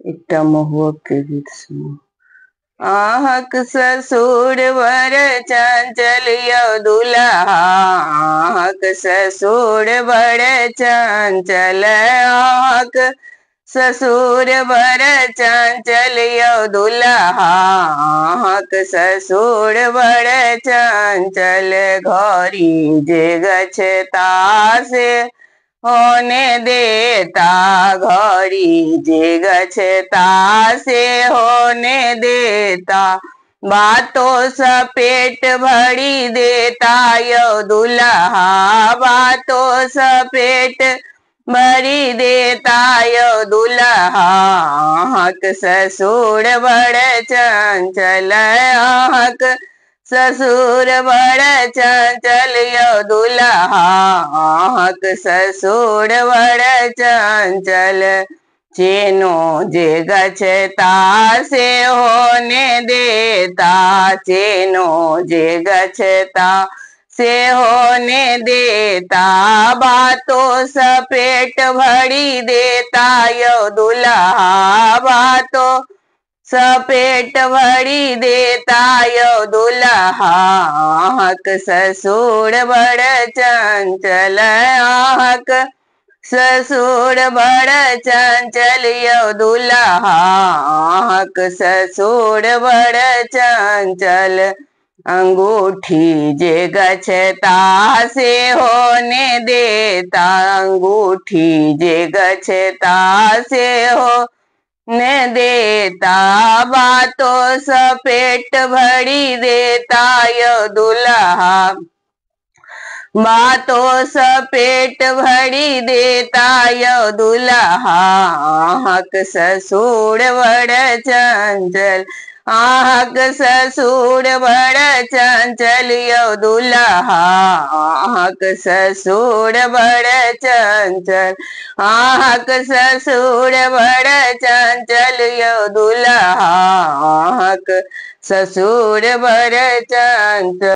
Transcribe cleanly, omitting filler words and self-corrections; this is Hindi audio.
एकटा महुआ के गीत सुनो। आहक ससुर बर चंचल यौ दुल्हा, आहक ससुर बर चंचल, आहक ससुर बर चंचल यौ दुल्हा, आहक ससुर बर चंचल। घड़ी जे गछता से होने देता, घड़ी जे गछता से होने देता, बातों सा पेट भरी देता यौ दुल्हा, बातों सा पेट भरी देता यौ दुल्हा। आहक ससुर बड़ चंचल, आहक ससुर बड़ चंचल यौ दुल्हा, आहक ससुर बड़ चंचल। चेनो जे गछता से होने देता, चेनो जे गछता से होने देता, बातों सा पेट भरी देता यौ दुल्हा, बातों सपेट भरी देता यौ दुल्हा। आहक ससुर बड़ चंचल, आहक ससुर बड़ चंचल यौ दुल्हा, आहक ससुर बड़ चंचल। अंगूठी जे गछता से होने देता, अंगूठी जे गछता से हो ने देता, बातों सा पेट भरी देता यौ दुल्हा, बातों सा पेट भरी देता यौ दुल्हा। आहक ससुर बड़ चंचल, आहक ससुर बड़ चंचल यौ दुल्हा, आहक ससुर बड़ चंचल, आहक ससुर बड़ चंचल यौ दुल्हा, आहक ससुर बड़ चंचल।